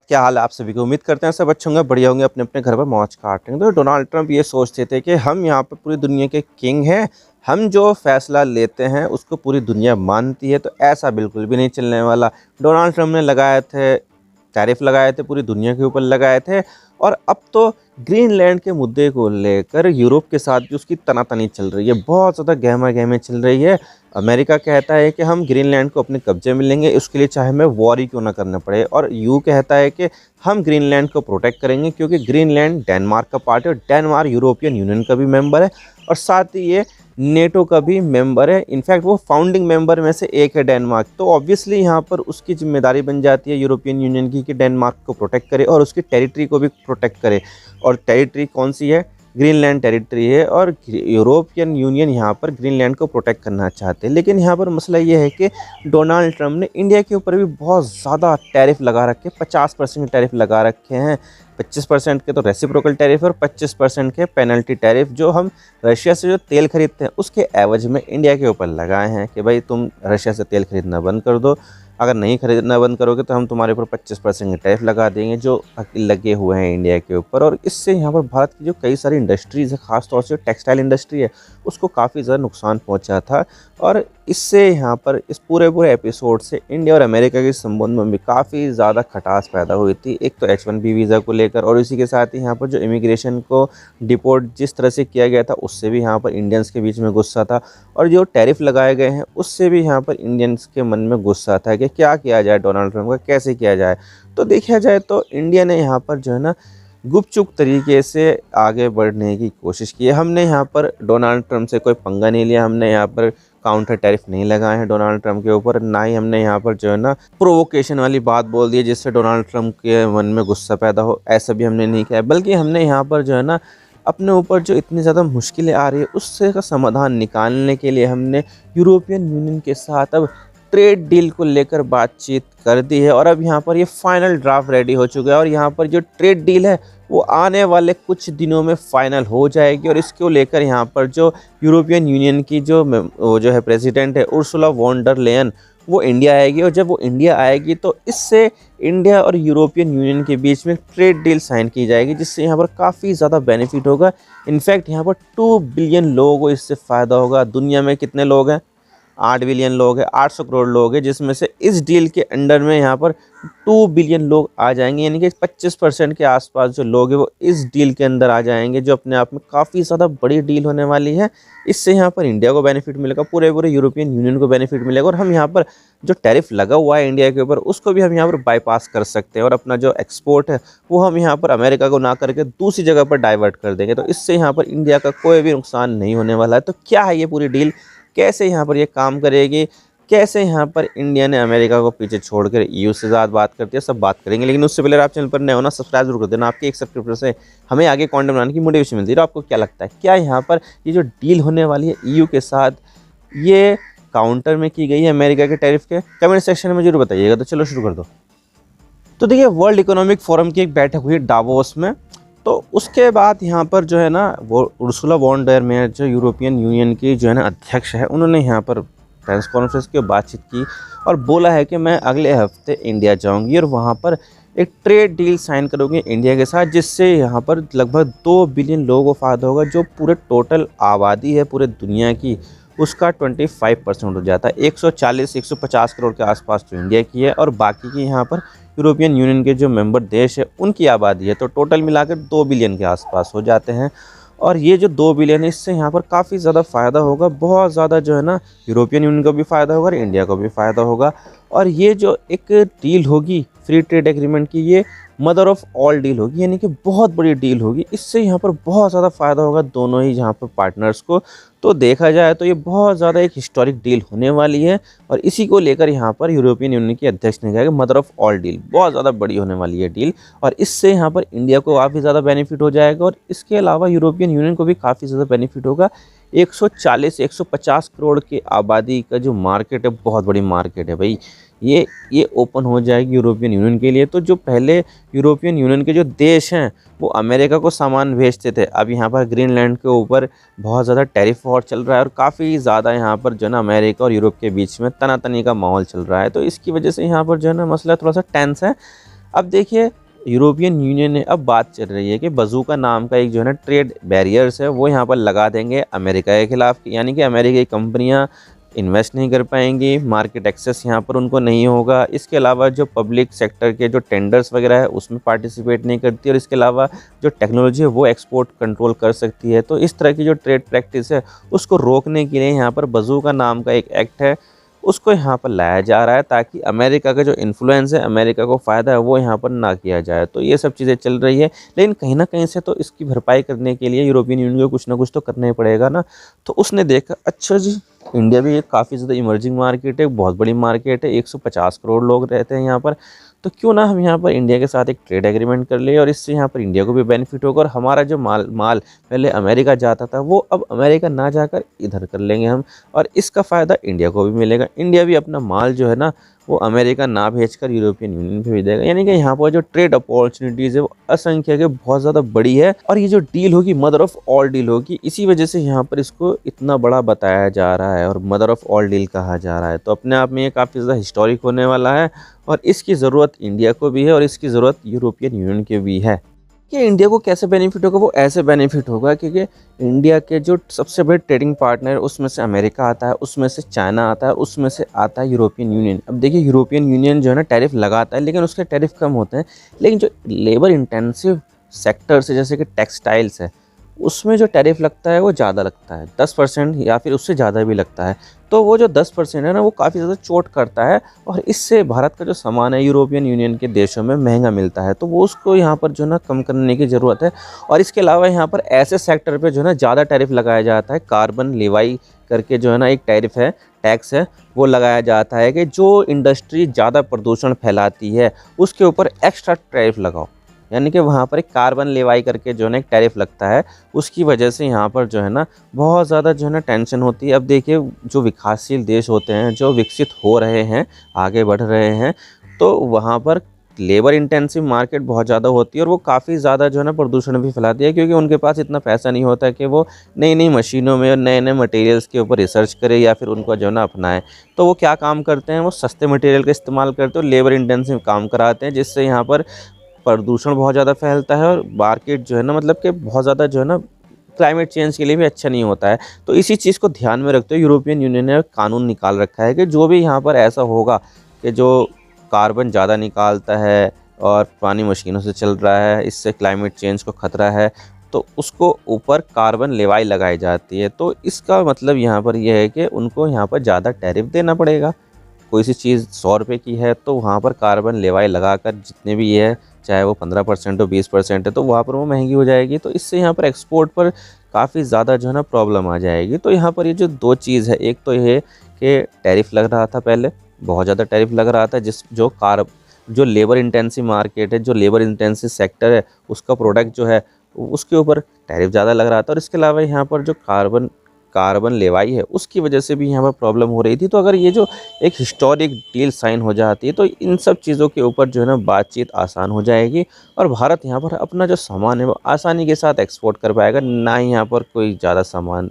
क्या हाल है आप सभी को। उम्मीद करते हैं सब अच्छे होंगे, बढ़िया होंगे, अपने अपने घर पर मौज काट रहे हैं। तो डोनाल्ड ट्रंप ये सोचते थे कि हम यहाँ पर पूरी दुनिया के किंग हैं, हम जो फैसला लेते हैं उसको पूरी दुनिया मानती है। तो ऐसा बिल्कुल भी नहीं चलने वाला। डोनाल्ड ट्रंप ने लगाए थे टैरिफ, लगाए थे पूरी दुनिया के ऊपर लगाए थे। और अब तो ग्रीनलैंड के मुद्दे को लेकर यूरोप के साथ भी उसकी तनातनी चल रही है, बहुत ज़्यादा गहमा गहमी चल रही है। अमेरिका कहता है कि हम ग्रीनलैंड को अपने कब्जे में लेंगे, उसके लिए चाहे हमें वॉर ही क्यों ना करना पड़े। और यू कहता है कि हम ग्रीनलैंड को प्रोटेक्ट करेंगे क्योंकि ग्रीनलैंड डेनमार्क का पार्ट है और डेनमार्क यूरोपियन यूनियन का भी मेंबर है और साथ ही ये नेटो का भी मेंबर है। इनफैक्ट वो फाउंडिंग मेंबर में से एक है डेनमार्क। तो ऑब्वियसली यहाँ पर उसकी जिम्मेदारी बन जाती है यूरोपियन यूनियन की कि डेनमार्क को प्रोटेक्ट करे और उसकी टेरिटरी को भी प्रोटेक्ट करे। और टेरिटरी कौन सी है? ग्रीनलैंड टेरिटरी है। और यूरोपियन यूनियन यहाँ पर ग्रीनलैंड को प्रोटेक्ट करना चाहते हैं। लेकिन यहाँ पर मसला ये है कि डोनाल्ड ट्रंप ने इंडिया के ऊपर भी बहुत ज़्यादा टैरिफ लगा रखे, 50% टैरिफ लगा रखे हैं। 25% के तो रेसिप्रोकल टैरिफ और 25% के पेनल्टी टैरिफ जो हम रशिया से जो तेल खरीदते हैं उसके एवज में इंडिया के ऊपर लगाए हैं कि भाई तुम रशिया से तेल खरीदना बंद कर दो। अगर नहीं खरीदना बंद करोगे तो हम तुम्हारे ऊपर 25% के टैरिफ लगा देंगे जो लगे हुए हैं इंडिया के ऊपर। और इससे यहाँ पर भारत की जो कई सारी इंडस्ट्रीज़ है, ख़ासतौर से टेक्सटाइल इंडस्ट्री है, उसको काफ़ी ज़्यादा नुकसान पहुँचा था। और इससे यहाँ पर इस पूरे एपिसोड से इंडिया और अमेरिका के संबंध में भी काफ़ी ज़्यादा खटास पैदा हुई थी। एक तो H1B वीज़ा को लेकर और इसी के साथ ही यहाँ पर जो इमिग्रेशन को डिपोर्ट जिस तरह से किया गया था उससे भी यहाँ पर इंडियंस के बीच में गुस्सा था। और जो टैरिफ लगाए गए हैं उससे भी यहाँ पर इंडियंस के मन में गुस्सा था कि क्या किया जाए डोनाल्ड ट्रंप का, कैसे किया जाए। तो देखा जाए तो इंडिया ने यहाँ पर जो है ना गुपचुप तरीके से आगे बढ़ने की कोशिश की है। हमने यहाँ पर डोनाल्ड ट्रंप से कोई पंगा नहीं लिया, हमने यहाँ पर काउंटर टैरिफ नहीं लगाए हैं डोनाल्ड ट्रंप के ऊपर, ना ही हमने यहाँ पर जो है ना प्रोवोकेशन वाली बात बोल दी है जिससे डोनाल्ड ट्रंप के मन में गुस्सा पैदा हो, ऐसा भी हमने नहीं किया। बल्कि हमने यहाँ पर जो है ना अपने ऊपर जो इतनी ज़्यादा मुश्किलें आ रही है उससे का समाधान निकालने के लिए हमने यूरोपियन यूनियन के साथ अब ट्रेड डील को लेकर बातचीत कर दी है। और अब यहाँ पर ये फाइनल ड्राफ्ट रेडी हो चुका है और यहाँ पर जो ट्रेड डील है वो आने वाले कुछ दिनों में फाइनल हो जाएगी। और इसको लेकर यहाँ पर जो यूरोपियन यूनियन की वो जो है प्रेसिडेंट है उर्सुला वॉन डर लेयन, वो इंडिया आएगी। और जब वो इंडिया आएगी तो इससे इंडिया और यूरोपियन यूनियन के बीच में ट्रेड डील साइन की जाएगी जिससे यहाँ पर काफ़ी ज़्यादा बेनिफिट होगा। इनफैक्ट यहाँ पर 2 बिलियन लोगों को इससे फ़ायदा होगा। दुनिया में कितने लोग हैं? 8 बिलियन लोग हैं, 800 करोड़ लोग हैं, जिसमें से इस डील के अंडर में यहाँ पर 2 बिलियन लोग आ जाएंगे। यानी कि 25% के आसपास जो लोग हैं वो इस डील के अंदर आ जाएंगे, जो अपने आप में काफ़ी ज़्यादा बड़ी डील होने वाली है। इससे यहाँ पर इंडिया को बेनिफिट मिलेगा, पूरे यूरोपियन यूनियन को बेनिफिट मिलेगा। और हम यहाँ पर जो टैरिफ लगा हुआ है इंडिया के ऊपर उसको भी हम यहाँ पर बाईपास कर सकते हैं और अपना जो एक्सपोर्ट है वो हम यहाँ पर अमेरिका को ना करके दूसरी जगह पर डाइवर्ट कर देंगे। तो इससे यहाँ पर इंडिया का कोई भी नुकसान नहीं होने वाला है। तो क्या है ये पूरी डील, कैसे यहाँ पर ये काम करेगी, कैसे यहाँ पर इंडिया ने अमेरिका को पीछे छोड़कर ईयू से ज़्यादा बात करती है, सब बात करेंगे। लेकिन उससे पहले आप चैनल पर नए हो ना, सब्सक्राइब जरूर कर देना। आपके एक सब्सक्रिप्शन से हमें आगे कंटेंट बनाने की मोटिवेशन मिलती है। तो आपको क्या लगता है, क्या यहाँ पर ये जो डील होने वाली है ईयू के साथ ये काउंटर में की गई है अमेरिका के टैरिफ के? कमेंट सेक्शन में जरूर बताइएगा। तो चलो शुरू कर दो। तो देखिए, वर्ल्ड इकोनॉमिक फोरम की एक बैठक हुई डावोस में। तो उसके बाद यहाँ पर जो है ना वो उर्सुला वॉन डर लेयन जो यूरोपियन यूनियन की जो है ना अध्यक्ष है, उन्होंने यहाँ पर प्रेस कॉन्फ्रेंस की बातचीत की और बोला है कि मैं अगले हफ्ते इंडिया जाऊंगी और वहाँ पर एक ट्रेड डील साइन करूँगी इंडिया के साथ, जिससे यहाँ पर लगभग 2 बिलियन लोगों को फ़ायदा होगा। जो पूरे टोटल आबादी है पूरे दुनिया की उसका 25% हो जाता है। 140-150 करोड़ के आसपास तो इंडिया की है और बाकी की यहाँ पर यूरोपियन यूनियन के जो मेंबर देश है उनकी आबादी है। तो टोटल मिलाकर 2 बिलियन के आसपास हो जाते हैं। और ये जो 2 बिलियन है इससे यहाँ पर काफ़ी ज़्यादा फ़ायदा होगा, बहुत ज़्यादा जो है ना यूरोपियन यूनियन को भी फ़ायदा होगा और इंडिया को भी फ़ायदा होगा। और ये जो एक डील होगी फ्री ट्रेड एग्रीमेंट की, ये मदर ऑफ ऑल डील होगी, यानी कि बहुत बड़ी डील होगी। इससे यहाँ पर बहुत ज़्यादा फ़ायदा होगा दोनों ही यहाँ पर पार्टनर्स को। तो देखा जाए तो ये बहुत ज़्यादा एक हिस्टोरिक डील होने वाली है और इसी को लेकर यहाँ पर यूरोपियन यूनियन की अध्यक्ष ने कहा कि मदर ऑफ ऑल डील, बहुत ज़्यादा बड़ी होने वाली है डील। और इससे यहाँ पर इंडिया को काफ़ी ज़्यादा बेनिफिट हो जाएगा और इसके अलावा यूरोपियन यूनियन को भी काफ़ी ज़्यादा बेनिफिट होगा। 140-150 करोड़ की आबादी का जो मार्केट है, बहुत बड़ी मार्केट है भाई, ये ओपन हो जाएगी यूरोपियन यूनियन के लिए। तो जो पहले यूरोपियन यूनियन के जो देश हैं वो अमेरिका को सामान भेजते थे, अब यहाँ पर ग्रीनलैंड के ऊपर बहुत ज़्यादा टैरिफ वॉर चल रहा है और काफ़ी ज़्यादा यहाँ पर जो है ना अमेरिका और यूरोप के बीच में तनातनी का माहौल चल रहा है। तो इसकी वजह से यहाँ पर जो है ना मसला थोड़ा सा टेंस है। अब देखिए यूरोपियन यूनियन ने अब बात चल रही है कि बजूका नाम का एक जो है ना ट्रेड बैरियर्स है वो यहाँ पर लगा देंगे अमेरिका के खिलाफ, यानी कि अमेरिका की कंपनियाँ इन्वेस्ट नहीं कर पाएंगी, मार्केट एक्सेस यहाँ पर उनको नहीं होगा। इसके अलावा जो पब्लिक सेक्टर के जो टेंडर्स वगैरह है उसमें पार्टिसिपेट नहीं करती, और इसके अलावा जो टेक्नोलॉजी है वो एक्सपोर्ट कंट्रोल कर सकती है। तो इस तरह की जो ट्रेड प्रैक्टिस है उसको रोकने के लिए यहाँ पर बजूका नाम का एक एक्ट है उसको यहाँ पर लाया जा रहा है, ताकि अमेरिका का जो इन्फ्लुएंस है, अमेरिका को फ़ायदा है, वो यहाँ पर ना किया जाए। तो ये सब चीज़ें चल रही है, लेकिन कहीं ना कहीं से तो इसकी भरपाई करने के लिए यूरोपियन यूनियन को कुछ ना कुछ तो करना ही पड़ेगा ना। तो उसने देखा अच्छा जी इंडिया भी एक काफ़ी ज़्यादा इमर्जिंग मार्केट है, बहुत बड़ी मार्केट है, 150 करोड़ लोग रहते हैं यहाँ पर, तो क्यों ना हम यहाँ पर इंडिया के साथ एक ट्रेड एग्रीमेंट कर ले, और इससे यहाँ पर इंडिया को भी बेनिफिट होगा, और हमारा जो माल पहले अमेरिका जाता था वो अब अमेरिका ना जाकर इधर कर लेंगे हम, और इसका फ़ायदा इंडिया को भी मिलेगा। इंडिया भी अपना माल जो है ना वो अमेरिका ना भेजकर यूरोपियन यूनियन भेज देगा, यानी कि यहाँ पर जो ट्रेड अपॉर्चुनिटीज़ है वो असंख्य के बहुत ज़्यादा बड़ी है, और ये जो डील होगी मदर ऑफ ऑल डील होगी। इसी वजह से यहाँ पर इसको इतना बड़ा बताया जा रहा है और मदर ऑफ ऑल डील कहा जा रहा है। तो अपने आप में ये काफ़ी ज़्यादा हिस्टोरिक होने वाला है, और इसकी ज़रूरत इंडिया को भी है और इसकी ज़रूरत यूरोपियन यूनियन की भी है। कि इंडिया को कैसे बेनिफिट होगा, वो ऐसे बेनिफिट होगा क्योंकि इंडिया के जो सबसे बड़े ट्रेडिंग पार्टनर उसमें से अमेरिका आता है, उसमें से चाइना आता है, उसमें से आता है यूरोपियन यूनियन। अब देखिए यूरोपियन यूनियन जो है ना टैरिफ लगाता है, लेकिन उसके टैरिफ कम होते हैं, लेकिन जो लेबर इंटेंसिव सेक्टर्स है जैसे कि टेक्सटाइल्स है उसमें जो टैरिफ लगता है वो ज़्यादा लगता है, 10% या फिर उससे ज़्यादा भी लगता है। तो वो जो 10% है ना वो काफ़ी ज़्यादा चोट करता है, और इससे भारत का जो सामान है यूरोपियन यूनियन के देशों में महंगा मिलता है। तो वो उसको यहाँ पर जो ना कम करने की ज़रूरत है। और इसके अलावा यहाँ पर ऐसे सेक्टर पे जो है ना ज़्यादा टैरिफ लगाया जाता है, कार्बन लेवाई करके जो है ना एक टैरिफ है, टैक्स है, वो लगाया जाता है कि जो इंडस्ट्री ज़्यादा प्रदूषण फैलाती है उसके ऊपर एक्स्ट्रा टैरिफ लगाओ, यानी कि वहाँ पर एक कार्बन लेवाई करके जो है ना एक टैरिफ लगता है। उसकी वजह से यहाँ पर जो है ना बहुत ज़्यादा जो है ना टेंशन होती है। अब देखिए जो विकासशील देश होते हैं, जो विकसित हो रहे हैं, आगे बढ़ रहे हैं, तो वहाँ पर लेबर इंटेंसिव मार्केट बहुत ज़्यादा होती है, और वो काफ़ी ज़्यादा जो है ना प्रदूषण भी फैलाती है, क्योंकि उनके पास इतना पैसा नहीं होता कि वो नई नई मशीनों में और नए नए मटेरियल्स के ऊपर रिसर्च करे या फिर उनको जो है ना अपनाएं। तो वो क्या काम करते हैं, वो सस्ते मटेरियल का इस्तेमाल करते हैं और लेबर इंटेंसिव काम कराते हैं, जिससे यहाँ पर प्रदूषण बहुत ज़्यादा फैलता है, और मार्केट जो है ना मतलब कि बहुत ज़्यादा जो है ना क्लाइमेट चेंज के लिए भी अच्छा नहीं होता है। तो इसी चीज़ को ध्यान में रखते हुए यूरोपियन यूनियन ने कानून निकाल रखा है कि जो भी यहाँ पर ऐसा होगा कि जो कार्बन ज़्यादा निकालता है और पुरानी मशीनों से चल रहा है, इससे क्लाइमेट चेंज को खतरा है, तो उसको ऊपर कार्बन लेवाई लगाई जाती है। तो इसका मतलब यहाँ पर यह है कि उनको यहाँ पर ज़्यादा टैरिफ देना पड़ेगा। कोई सी चीज़ 100 रुपये की है तो वहाँ पर कार्बन लेवाई लगाकर जितने भी ये है, चाहे वो 15% हो 20% है, तो वहाँ पर वो महंगी हो जाएगी। तो इससे यहाँ पर एक्सपोर्ट पर काफ़ी ज़्यादा जो है ना प्रॉब्लम आ जाएगी। तो यहाँ पर ये जो दो चीज़ है, एक तो ये कि टैरिफ लग रहा था, पहले बहुत ज़्यादा टैरिफ लग रहा था, जो लेबर इंटेंसिव मार्केट है, जो लेबर इंटेंसिव सेक्टर है, उसका प्रोडक्ट जो है उसके ऊपर टैरिफ ज़्यादा लग रहा था, और इसके अलावा यहाँ पर जो कार्बन लेवाई है उसकी वजह से भी यहाँ पर प्रॉब्लम हो रही थी। तो अगर ये जो एक हिस्टोरिक डील साइन हो जाती है तो इन सब चीज़ों के ऊपर जो है ना बातचीत आसान हो जाएगी, और भारत यहाँ पर अपना जो सामान है वो आसानी के साथ एक्सपोर्ट कर पाएगा। ना ही यहाँ पर कोई ज़्यादा सामान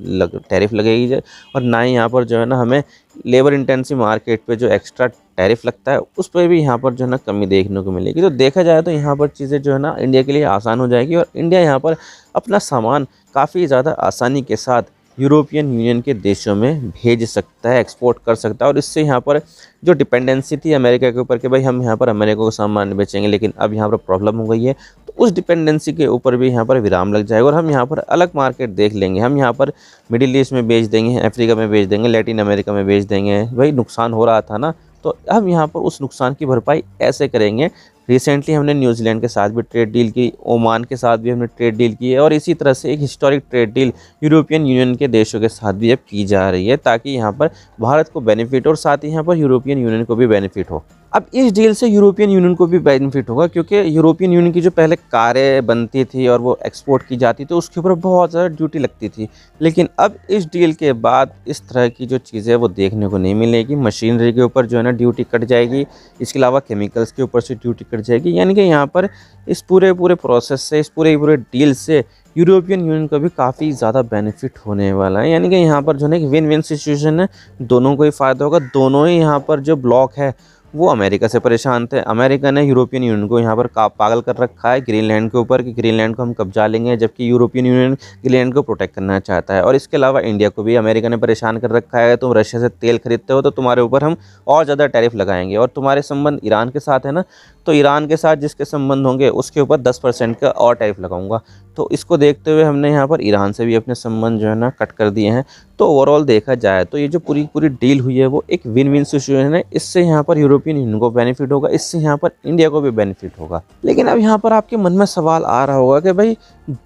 टैरिफ लगेगी, और ना ही यहाँ पर जो है ना हमें लेबर इंटेंसिव मार्केट पे जो एक्स्ट्रा टैरिफ लगता है उस पर भी यहाँ पर जो है ना कमी देखने को मिलेगी। तो देखा जाए तो यहाँ पर चीज़ें जो है ना इंडिया के लिए आसान हो जाएगी, और इंडिया यहाँ पर अपना सामान काफ़ी ज़्यादा आसानी के साथ यूरोपियन यूनियन के देशों में भेज सकता है, एक्सपोर्ट कर सकता है। और इससे यहाँ पर जो डिपेंडेंसी थी अमेरिका के ऊपर कि भाई हम यहाँ पर अमेरिका को सामान बेचेंगे, लेकिन अब यहाँ पर प्रॉब्लम हो गई है, तो उस डिपेंडेंसी के ऊपर भी यहाँ पर विराम लग जाएगा, और हम यहाँ पर अलग मार्केट देख लेंगे। हम यहाँ पर मिडिल ईस्ट में बेच देंगे, अफ्रीका में बेच देंगे, लैटिन अमेरिका में बेच देंगे। भाई नुकसान हो रहा था ना, तो हम यहाँ पर उस नुकसान की भरपाई ऐसे करेंगे। रिसेंटली हमने न्यूजीलैंड के साथ भी ट्रेड डील की, ओमान के साथ भी हमने ट्रेड डील की है, और इसी तरह से एक historic trade deal European union के देशों के साथ भी अब की जा रही है, ताकि यहाँ पर भारत को बेनिफिट हो और साथ ही यहाँ पर यूरोपियन यूनियन को भी बेनिफिट हो। अब इस डील से यूरोपियन यूनियन को भी बेनिफिट होगा, क्योंकि यूरोपियन यूनियन की जो पहले कारें बनती थी और वो एक्सपोर्ट की जाती थी उसके ऊपर बहुत ज़्यादा ड्यूटी लगती थी, लेकिन अब इस डील के बाद इस तरह की जो चीज़ें वो देखने को नहीं मिलेगी। मशीनरी के ऊपर जो है ना ड्यूटी कट जाएगी, इसके अलावा केमिकल्स के ऊपर से ड्यूटी कट जाएगी, यानी कि यहाँ पर इस पूरे प्रोसेस से, इस पूरे डील से यूरोपियन यूनियन को भी काफ़ी ज़्यादा बेनिफिट होने वाला है। यानी कि यहाँ पर जो है ना एक विन विन सिचुएशन है, दोनों को ही फ़ायदा होगा। दोनों ही यहाँ पर जो ब्लॉक है वो अमेरिका से परेशान थे। अमेरिका ने यूरोपियन यूनियन को यहाँ पर पागल कर रखा है ग्रीनलैंड के ऊपर कि ग्रीनलैंड को हम कब्जा लेंगे, जबकि यूरोपियन यूनियन ग्रीनलैंड को प्रोटेक्ट करना चाहता है। और इसके अलावा इंडिया को भी अमेरिका ने परेशान कर रखा है, तुम रशिया से तेल खरीदते हो तो तुम्हारे ऊपर हम और ज़्यादा टैरिफ लगाएंगे। और तुम्हारे संबंध ईरान के साथ है ना, तो ईरान के साथ जिसके संबंध होंगे उसके ऊपर 10% का और टैरिफ लगाऊंगा। तो इसको देखते हुए हमने यहाँ पर ईरान से भी अपने संबंध जो है ना कट कर दिए हैं। तो ओवरऑल देखा जाए तो ये जो पूरी पूरी डील हुई है वो एक विन विन सिचुएशन है। इससे यहाँ पर यूरोपियन यूनियन को बेनिफिट होगा, इससे यहाँ पर इंडिया को भी बेनिफिट होगा। लेकिन अब यहाँ पर आपके मन में सवाल आ रहा होगा कि भाई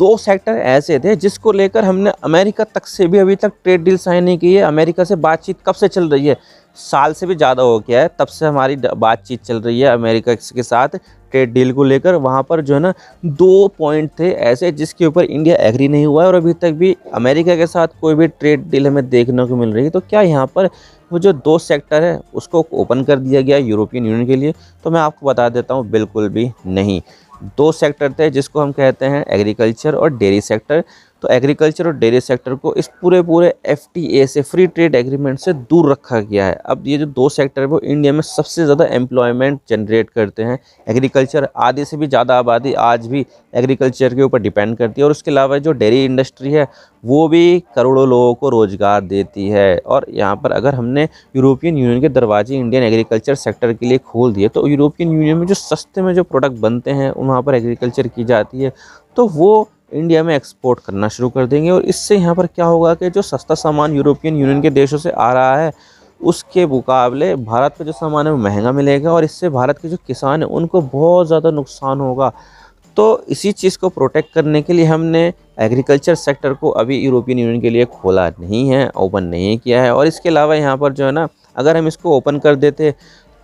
2 सेक्टर ऐसे थे जिसको लेकर हमने अमेरिका तक से भी अभी तक ट्रेड डील साइन नहीं की है। अमेरिका से बातचीत कब से चल रही है, साल से भी ज़्यादा हो गया है, तब से हमारी बातचीत चल रही है अमेरिका के साथ ट्रेड डील को लेकर। वहाँ पर जो है ना 2 पॉइंट थे ऐसे जिसके ऊपर इंडिया एग्री नहीं हुआ है और अभी तक भी अमेरिका के साथ कोई भी ट्रेड डील हमें देखने को मिल रही है। तो क्या यहाँ पर वो जो 2 सेक्टर है उसको ओपन कर दिया गया यूरोपियन यूनियन के लिए? तो मैं आपको बता देता हूँ, बिल्कुल भी नहीं। 2 सेक्टर थे जिसको हम कहते हैं एग्रीकल्चर और डेयरी सेक्टर। तो एग्रीकल्चर और डेयरी सेक्टर को इस पूरे FTA से, फ्री ट्रेड एग्रीमेंट से दूर रखा गया है। अब ये जो 2 सेक्टर है वो इंडिया में सबसे ज़्यादा एम्प्लॉयमेंट जनरेट करते हैं। एग्रीकल्चर, आधे से भी ज़्यादा आबादी आज भी एग्रीकल्चर के ऊपर डिपेंड करती है। और उसके अलावा जो डेयरी इंडस्ट्री है वो भी करोड़ों लोगों को रोज़गार देती है। और यहाँ पर अगर हमने यूरोपियन यूनियन के दरवाजे इंडियन एग्रीकल्चर सेक्टर के लिए खोल दिए तो यूरोपियन यूनियन में जो सस्ते में जो प्रोडक्ट बनते हैं वहाँ पर एग्रीकल्चर की जाती है तो वो इंडिया में एक्सपोर्ट करना शुरू कर देंगे। और इससे यहाँ पर क्या होगा कि जो सस्ता सामान यूरोपियन यूनियन के देशों से आ रहा है उसके मुकाबले भारत का जो सामान है वो महंगा मिलेगा और इससे भारत के जो किसान हैं उनको बहुत ज़्यादा नुकसान होगा। तो इसी चीज़ को प्रोटेक्ट करने के लिए हमने एग्रीकल्चर सेक्टर को अभी यूरोपियन यूनियन के लिए खोला नहीं है, ओपन नहीं किया है। और इसके अलावा यहाँ पर जो है ना, अगर हम इसको ओपन कर देते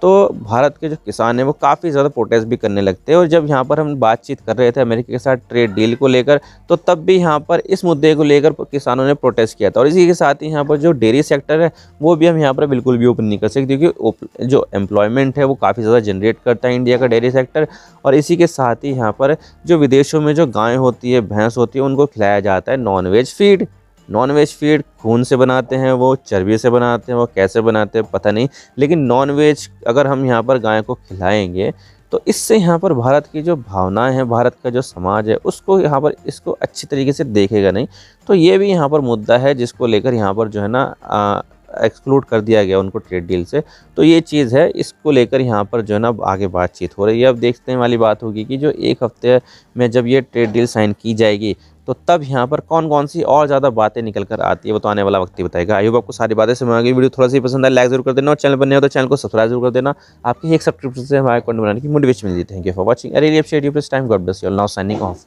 तो भारत के जो किसान हैं वो काफ़ी ज़्यादा प्रोटेस्ट भी करने लगते हैं। और जब यहाँ पर हम बातचीत कर रहे थे अमेरिका के साथ ट्रेड डील को लेकर तो तब भी यहाँ पर इस मुद्दे को लेकर किसानों ने प्रोटेस्ट किया था। और इसी के साथ ही यहाँ पर जो डेयरी सेक्टर है वो भी हम यहाँ पर बिल्कुल भी ओपन नहीं कर सकते क्योंकि जो एम्प्लॉयमेंट है वो काफ़ी ज़्यादा जनरेट करता है इंडिया का डेयरी सेक्टर। और इसी के साथ ही यहाँ पर जो विदेशों में जो गाय होती है, भैंस होती है, उनको खिलाया जाता है नॉन-वेज फीड। नॉन-वेज फीड खून से बनाते हैं, वो चर्बी से बनाते हैं, वो कैसे बनाते हैं पता नहीं, लेकिन नॉन-वेज अगर हम यहाँ पर गाय को खिलाएंगे तो इससे यहाँ पर भारत की जो भावनाएं हैं, भारत का जो समाज है उसको यहाँ पर इसको अच्छी तरीके से देखेगा नहीं। तो ये भी यहाँ पर मुद्दा है जिसको लेकर यहाँ पर जो है ना एक्सक्लूड कर दिया गया उनको ट्रेड डील से। तो ये चीज़ है, इसको लेकर यहाँ पर जो है ना आगे बातचीत हो रही है। अब देखने वाली बात होगी कि जो 1 हफ्ते में जब ये ट्रेड डील साइन की जाएगी तो तब यहाँ पर कौन कौन सी और ज़्यादा बातें निकल कर आती है वो तो आने वाला वक्त ही बताएगा। आई होप आपको सारी बातें समझ आ गई। वीडियो थोड़ा सी पसंद है लाइक जरूर कर देना और चैनल पर नए हो तो चैनल को सब्सक्राइब जरूर कर देना। आपकी एक सब्सक्रिप्शन से हमारे कंटेंट बनाने की मोटिवेशन मिलती है। Thank you for watching. I really appreciate your time. God bless you all. Now signing off.